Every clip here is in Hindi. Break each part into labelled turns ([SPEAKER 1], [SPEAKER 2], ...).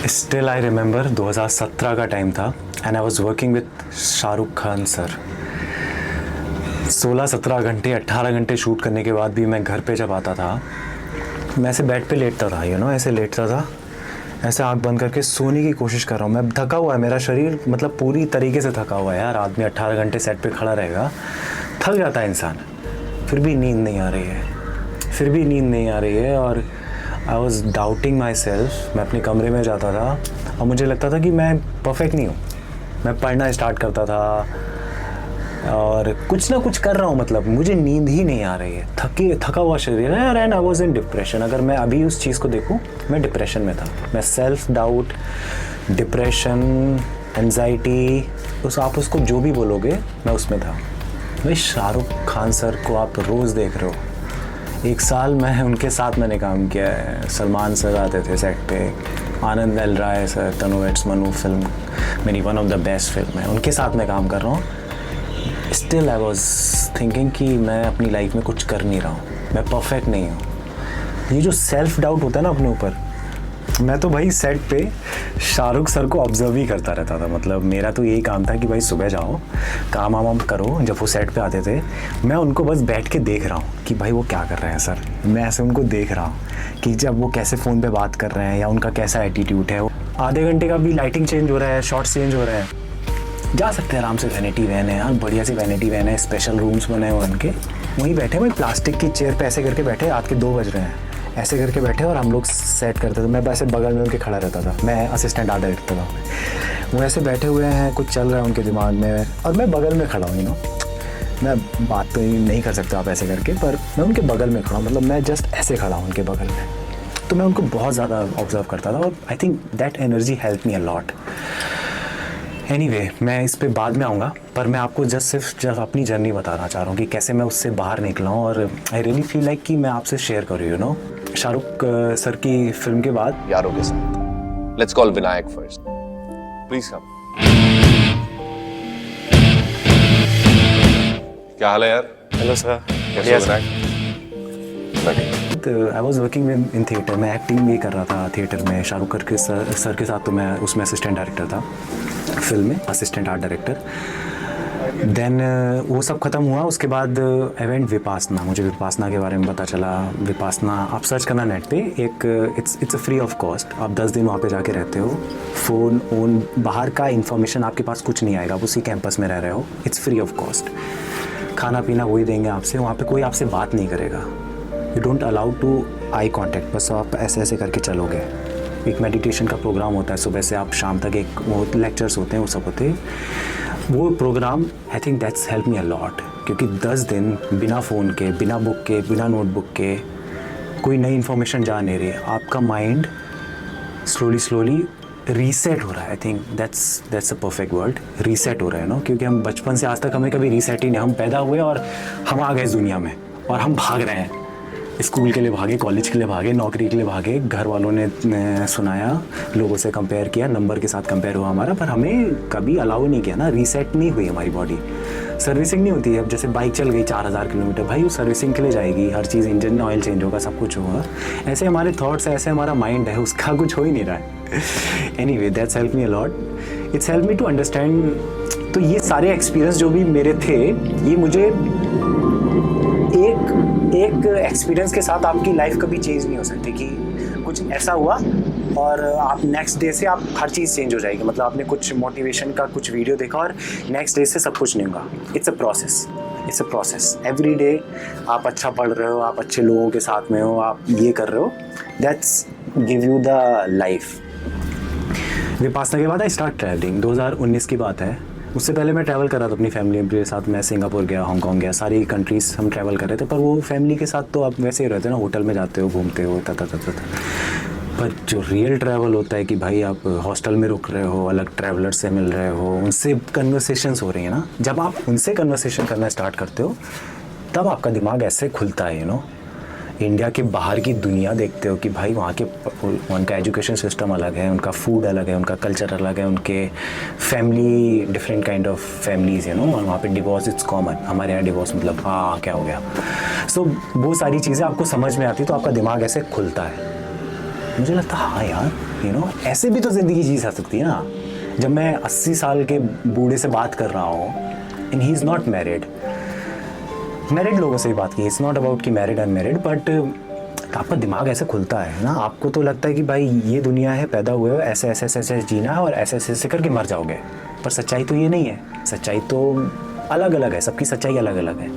[SPEAKER 1] स्टिल आई रिमेंबर 2017 का टाइम था and I was working with Shahrukh Khan sir. 16-17 घंटे 18 घंटे शूट करने के बाद भी मैं घर पे जब आता था, मैं ऐसे बेड पे लेटता था, ऐसे लेटता था, ऐसे आंख बंद करके सोने की कोशिश कर रहा हूँ। मैं थका हुआ है, मेरा शरीर मतलब पूरी तरीके से थका हुआ है यार। आदमी 18 घंटे सेट पे खड़ा रहेगा, थक जाता है इंसान, फिर भी नींद नहीं आ रही है। और I was doubting my self. मैं अपने कमरे में जाता था और मुझे लगता था कि मैं परफेक्ट नहीं हूँ। मैं पढ़ना स्टार्ट करता था और कुछ ना कुछ कर रहा हूँ, मतलब मुझे नींद ही नहीं आ रही है, थका हुआ शरीर है यार। And I was in depression. अगर मैं अभी उस चीज़ को देखूँ, मैं डिप्रेशन में था। मैं सेल्फ डाउट, डिप्रेशन, एंजाइटी, आप उसको जो भी बोलोगे, मैं उसमें था। भाई शाहरुख खान सर को आप रोज़ देख रहे हो। 1 साल मैं उनके साथ मैंने काम किया है। सलमान सर आते थे सेट पे, आनंद एल राय सर, तनु वेट्स मनु फिल्म मेरी one of the best film है, उनके साथ मैं काम कर रहा हूँ। स्टिल आई वॉज थिंकिंग कि मैं अपनी लाइफ में कुछ कर नहीं रहा हूँ, मैं परफेक्ट नहीं हूँ। ये जो सेल्फ डाउट होता है ना अपने ऊपर, मैं तो भाई सेट पे शाहरुख सर को ऑब्जर्व ही करता रहता था। मतलब मेरा तो यही काम था कि भाई सुबह जाओ, काम वाम करो। जब वो सेट पे आते थे, मैं उनको बस बैठ के देख रहा हूँ कि भाई वो क्या कर रहे हैं सर। मैं ऐसे उनको देख रहा हूँ कि जब वो कैसे फ़ोन पे बात कर रहे हैं या उनका कैसा एटीट्यूड है। आधे घंटे का भी लाइटिंग चेंज हो रहा है, शॉट्स चेंज हो रहे हैं, जा सकते हैं आराम से। वैनिटी वैन है यार, बढ़िया सी वैनिटी वैन है, स्पेशल रूम्स बने हुए उनके। वहीं बैठे भाई प्लास्टिक की चेयर पे ऐसे करके बैठे, रात के 2 बज रहे हैं, ऐसे करके बैठे और हम लोग सेट करते थे। मैं वैसे बगल में उनके खड़ा रहता था, मैं असिस्टेंट आर्ट डायरेक्टर था। वो ऐसे बैठे हुए हैं, कुछ चल रहा है उनके दिमाग में और मैं बगल में खड़ा हूँ। मैं बात तो नहीं कर सकता आप ऐसे करके, पर मैं उनके बगल में खड़ा हूँ, मतलब मैं जस्ट ऐसे खड़ा हूँ उनके बगल में। तो मैं उनको बहुत ज़्यादा ऑब्जर्व करता था और I think that energy help me a lot. Anyway, मैं इस पे बाद में आऊँगा, पर मैं आपको सिर्फ अपनी जर्नी बताना चाह रहा हूँ कि कैसे मैं उससे बाहर निकला हूँ। और आई रियली फील लाइक कि मैं आपसे शेयर करूँ। शाहरुख सर की फिल्म के बाद
[SPEAKER 2] यारों के साथ let's call Vinayak first, please come. क्या हाल है यार?
[SPEAKER 1] Hello sir.
[SPEAKER 2] कैसे हो Vinayak?
[SPEAKER 1] I was working in theatre. मैं एक्टिंग भी कर रहा था थिएटर में शाहरुख सर के साथ। तो मैं उसमें असिस्टेंट डायरेक्टर था, फिल्म में असिस्टेंट आर्ट डायरेक्टर। देन वो सब ख़त्म हुआ। उसके बाद इवेंट विपासना, मुझे विपासना के बारे में पता चला। विपासना आप सर्च करना नेट पे, एक it's a free of cost. आप 10 दिन वहाँ पे जाके रहते हो, फ़ोन बाहर का इन्फॉर्मेशन आपके पास कुछ नहीं आएगा, आप उसी कैंपस में रह रहे हो। It's free of cost. खाना पीना वही देंगे आपसे, वहाँ पे कोई आपसे बात नहीं करेगा। You don't allow to I contact, बस आप ऐसे ऐसे करके चलोगे। एक मेडिटेशन का प्रोग्राम होता है, सुबह से आप शाम तक एक वो लेक्चर्स होते हैं, वो सब होते हैं। वो programme I think that's help me a lot, क्योंकि 10 दिन बिना फ़ोन के, बिना बुक के, बिना नोटबुक के, कोई नई इन्फॉर्मेशन जा नहीं रही है, आपका माइंड स्लोली रीसेट हो रहा है। आई think that's a perfect word, reset हो रहा है क्योंकि हम बचपन से आज तक हमें कभी रीसेट ही नहीं। हम पैदा हुए और हम आ गए इस दुनिया में और हम भाग रहे हैं। स्कूल के लिए भागे, कॉलेज के लिए भागे, नौकरी के लिए भागे, घर वालों ने सुनाया, लोगों से कंपेयर किया, नंबर के साथ कंपेयर हुआ हमारा, पर हमें कभी अलाउ नहीं किया ना, रीसेट नहीं हुई हमारी बॉडी, सर्विसिंग नहीं होती है। अब जैसे बाइक चल गई 4000 किलोमीटर, भाई वो सर्विसिंग के लिए जाएगी, हर चीज़, इंजन ऑयल चेंज होगा, सब कुछ होगा। ऐसे हमारे थॉट्स है, ऐसे हमारा माइंड है, उसका कुछ हो ही नहीं रहा है। Anyway, that's help me a lot, it's help me to understand. तो ये सारे एक्सपीरियंस जो भी मेरे थे, ये मुझे एक एक्सपीरियंस के साथ आपकी लाइफ कभी चेंज नहीं हो सकती कि कुछ ऐसा हुआ और आप नेक्स्ट डे से आप हर चीज़ चेंज हो जाएगी। मतलब आपने कुछ मोटिवेशन का कुछ वीडियो देखा और नेक्स्ट डे से सब कुछ नहीं होगा। It's a process. Every day आप अच्छा पढ़ रहे हो, आप अच्छे लोगों के साथ में हो, आप ये कर रहे हो, that's give you the life. Vipassana के बाद आई स्टार्ट ट्रैवलिंग। 2019 की बात है। उससे पहले मैं ट्रैवल कर रहा था अपनी फैमिली के साथ। मैं सिंगापुर गया, हांगकॉन्ग गया, सारी कंट्रीज़ हम ट्रैवल कर रहे थे। पर वो फैमिली के साथ तो आप वैसे ही रहते हो ना, होटल में जाते हो, घूमते हो, पर जो रियल ट्रैवल होता है कि भाई आप हॉस्टल में रुक रहे हो, अलग ट्रैवलर से मिल रहे हो, उनसे कन्वर्सेशंस हो रही है ना। जब आप उनसे कन्वर्सेशन करना स्टार्ट करते हो, तब आपका दिमाग ऐसे खुलता है। इंडिया के बाहर की दुनिया देखते हो कि भाई वहाँ के, उनका एजुकेशन सिस्टम अलग है, उनका फूड अलग है, उनका कल्चर अलग है, उनके family different kind of families वहाँ पे डिवोर्स इट्स कॉमन। हमारे यहाँ डिवोर्स मतलब क्या हो गया। सो वो सारी चीज़ें आपको समझ में आती, तो आपका दिमाग ऐसे खुलता है। मुझे लगता हाँ यार, ऐसे भी तो ज़िंदगी जी जा सकती है ना। जब मैं 80 साल के बूढ़े से बात कर रहा हूँ and he is not married लोगों से ही बात की, इट्स नॉट अबाउट कि मैरिड अनमैरिड, बट आपका दिमाग ऐसे खुलता है ना, आपको तो लगता है कि भाई ये दुनिया है, पैदा हुए हो, ऐसे ऐसे ऐसे ऐसे जीना है और ऐसे ऐसे ऐसे करके मर जाओगे। पर सच्चाई तो ये नहीं है, सच्चाई तो अलग अलग है, सबकी सच्चाई अलग अलग है।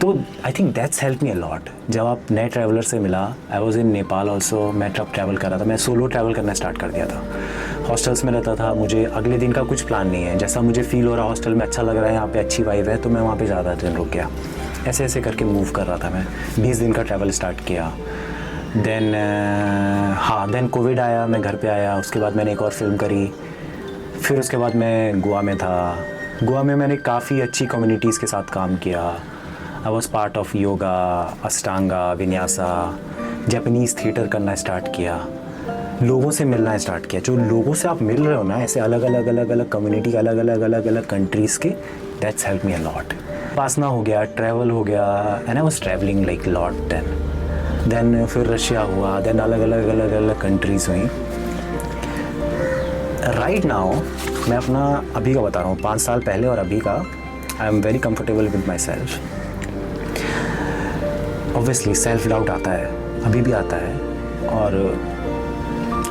[SPEAKER 1] तो आई think that's help me a lot. जब आप नए ट्रैवलर से मिला, I was in Nepal also, मैं तब ट्रैवल कर रहा था, मैं सोलो ट्रैवल करना स्टार्ट कर दिया था। हॉस्टल्स में रहता था, मुझे अगले दिन का कुछ प्लान नहीं है, जैसा मुझे फील हो रहा हॉस्टल में अच्छा लग रहा है, यहाँ पे अच्छी वाइब है, तो मैं वहाँ पे ज़्यादा दिन रुक गया। ऐसे ऐसे करके मूव कर रहा था मैं। 20 दिन का ट्रैवल स्टार्ट किया। देन कोविड आया, मैं घर पे आया, उसके बाद मैंने एक और फिल्म करी। फिर उसके बाद मैं गोवा में था। गोवा में मैंने काफ़ी अच्छी कम्युनिटीज़ के साथ काम किया। I was part of yoga, Ashtanga, Vinyasa, Japanese theatre करना स्टार्ट किया, लोगों से मिलना स्टार्ट किया। जो लोगों से आप मिल रहे हो ना, ऐसे अलग अलग कम्युनिटी, अलग अलग कंट्रीज़ के, that's help me a lot. पासना हो गया, ट्रैवल हो गया, and I was travelling like lot. Then फिर रशिया हुआ, देन अलग अलग कंट्रीज़ हुई। राइट नाउ मैं अपना अभी का बता रहा हूँ, 5 साल पहले और अभी का, I am very comfortable with my self. Obviously self doubt आता है, अभी भी आता है, और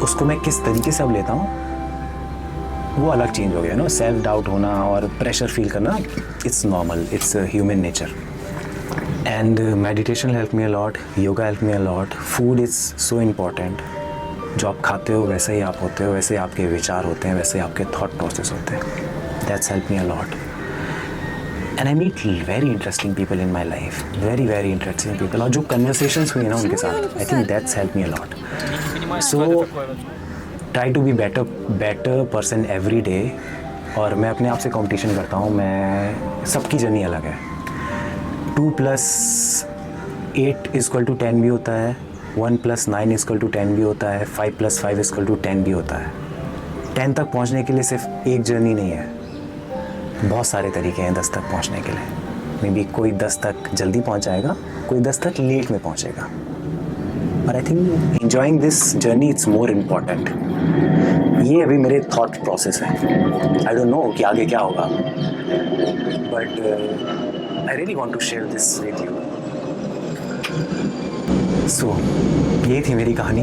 [SPEAKER 1] उसको मैं किस तरीके से अब लेता हूँ वो अलग चेंज हो गया। सेल्फ डाउट होना और प्रेशर फील करना, it's normal, it's human nature. And meditation help me a lot, yoga help me a lot, food is so important. जो आप खाते हो वैसे ही आप होते हो, वैसे ही आपके विचार होते हैं, वैसे ही आपके थॉट प्रोसेस होते हैं। That's help me a lot. And I meet very interesting people in my life, very interesting people, और जो कन्वर्सेशंस हुई ना उनके साथ, I think that's help me a lot. So try to be better person every day. और मैं अपने आप से कंपटीशन करता हूँ, मैं सबकी जर्नी अलग है। 2 + 8 = 10 भी होता है, 1 + 9 = 10 भी होता है, 5 + 5 = 10 भी होता है। 10 तक पहुँचने के लिए सिर्फ एक जर्नी नहीं है, बहुत सारे तरीके हैं 10 तक पहुँचने के लिए। मे बी कोई 10 तक जल्दी पहुँच जाएगा, कोई 10 तक लेट में पहुँचेगा। पर I think enjoying this journey it's more important. ये अभी मेरे थॉट प्रोसेस है, आई डोंट नो कि आगे क्या होगा, but I really want to share this with you. So ये थी मेरी कहानी।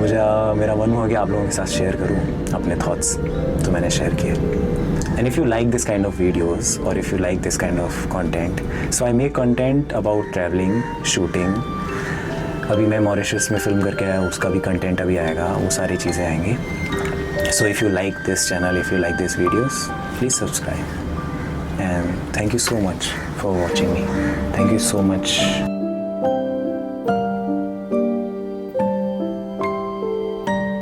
[SPEAKER 1] मेरा मन हुआ कि आप लोगों के साथ शेयर करूं अपने थॉट्स, तो मैंने शेयर किए। And if you like this kind of videos और if you like this kind of content, so I make content about travelling, shooting. अभी मैं मॉरिशस में फिल्म करके आया, उसका भी कंटेंट अभी आएगा, वो सारी चीज़ें आएंगी। So if you like this channel, if you like this videos, please subscribe. And thank you so much for watching me, thank you so much